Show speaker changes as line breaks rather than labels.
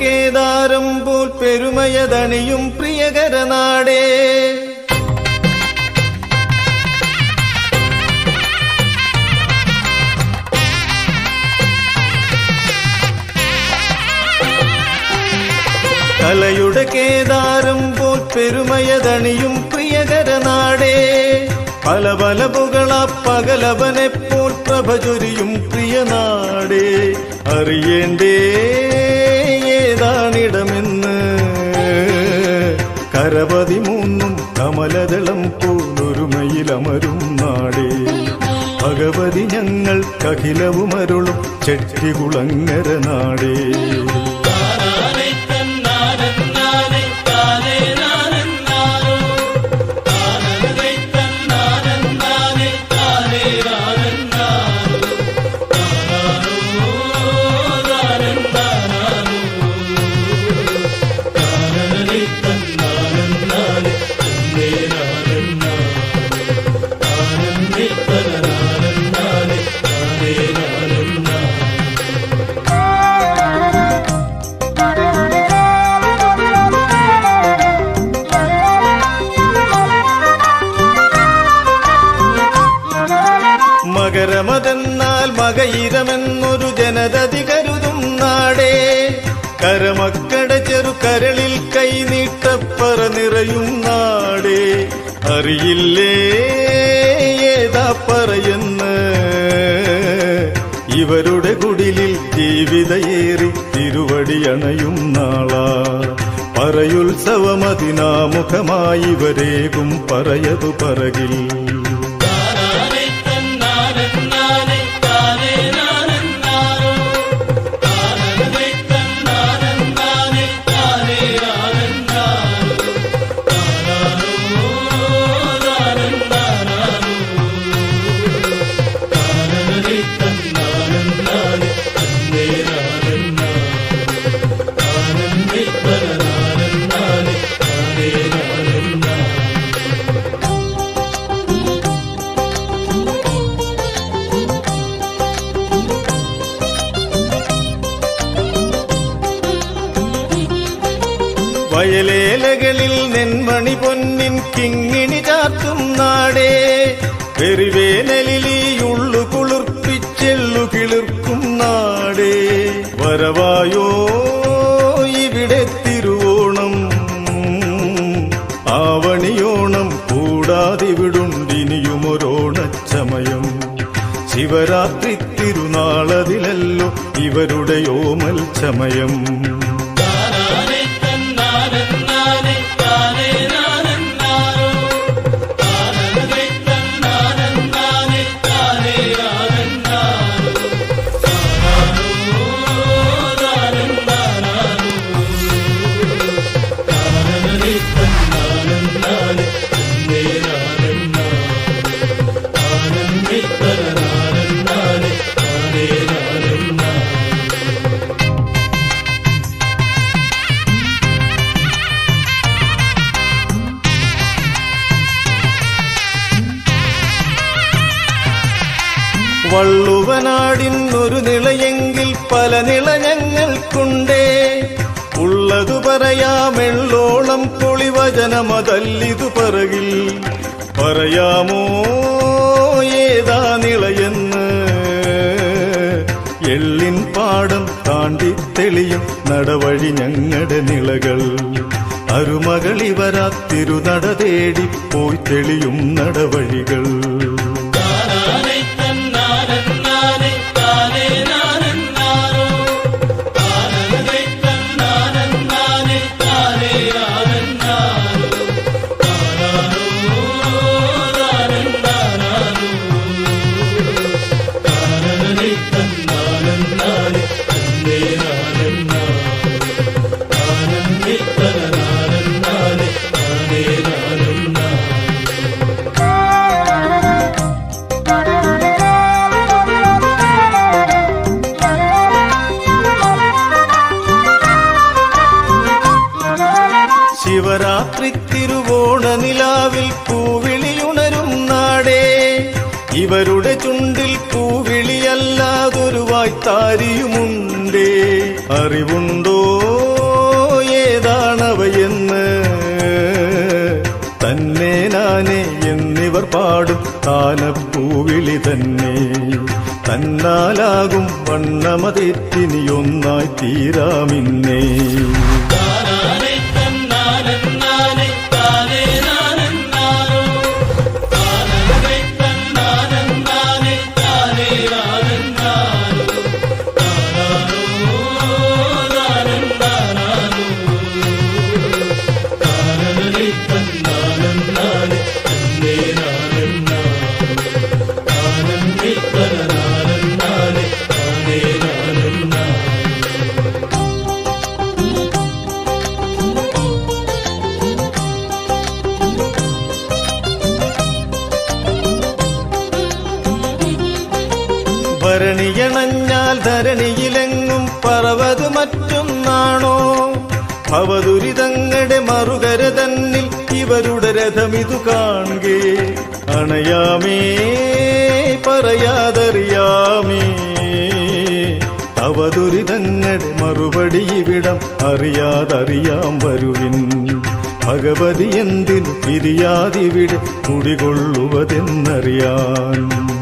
കേദാരം പോൽ പെരുമയതണിയും പ്രിയകരനാടേ. കലയുടെ കേദാരം പോൽ പെരുമയതണിയും പ്രിയകരനാടേ. പല പല പുകള പകലവനെപ്പോൽ പ്രഭചൊരിയും പ്രിയനാടേ. അറിയേണ്ടേ ഏതാണിടമെന്ന്, കര13 കമലദളം പോലൊരുമയിലമരും നാടേ. ഭഗവതി ഞങ്ങൾക്കഖിലവുമരുളും ചെട്ടികുളങ്ങര നാടേ. മകരമതെന്നാൽ മകയിരമെന്നൊരു ജനതതി കരുതും നാടേ. കരമക്കട ചെറുകരളിൽ കൈനീട്ടപ്പറ നിറയും നാടേ. അറിയില്ലേ ഏതാ പറയെന്ന്, ഇവരുടെ കുടിലിൽ ജീവിതയേറി തിരുവടിയണയും നാളാ. പറയുത്സവമതിനാമുഖമായി ഇവരേകും പറയതു പറകിൽ. വയലേലകളിൽ നെന്മണി പൊന്നിൻ കിങ്ങിണി ചാർത്തും നാടേ. പെരുവേനലിയുള്ളു കുളിർപ്പിച്ചെള്ളു കിളിർക്കും നാടേ. വരവായോ ഇവിടെ തിരുവോണം, ആവണിയോണം കൂടാതിവിടുണ്ടിനിയുമൊരോണച്ചമയം. ശിവരാത്രി തിരുനാളതിലല്ലോ ഇവരുടെ ഓമൽ ചമയം. വള്ളുവനാടിന്നൊരു നിളയെങ്കിൽ പല നിള ഞങ്ങൾക്കുണ്ടേ. ഉള്ളതു പറയാമെള്ളോളം പൊളിവചനമതല്ലിതു പറകിൽ. പറയാമോ ഏതാ നിളയെന്ന്, എള്ളിൻ പാടം താണ്ടി തെളിയും നടവഴി ഞങ്ങളുടെ നിളകൾ. അരുമകളിവരാ തിരുനട തേടി പോയി തെളിയും നടവഴികൾ. ശിവരാത്രി തിരുവോണ നിലാവിൽ പൂവിളിയുണരും നാടേ. ഇവരുടെ ചുണ്ടിൽ പൂവിളിയല്ലാതൊരു വായ്ത്താരിയുമുണ്ടേ. അറിവുണ്ടോ ഇവർ പാടും താനപ്പൂവിളി തന്നെ. തന്നാലാകും വണ്ണമതെറ്റിനിയൊന്നായി തീരാമിന്നേ. ഭരണിയണഞ്ഞാൽ ധരണിയിലെങ്ങും പറവത് മറ്റൊന്നാണോ? ഭവദുരിതങ്ങളുടെ മറുകര തന്നിൽ ഇവരുടെ രഥമിതു കാൺകേ. അണയാമേ പറയാതറിയാമേ, അവദുരിതങ്ങളുടെ മറുപടി ഇവിടം അറിയാതറിയാം വരുവിൻ. ഭഗവതി എന്തിനു പിരിയാതിവിടെ കുടികൊള്ളുവതെന്നറിയാൻ.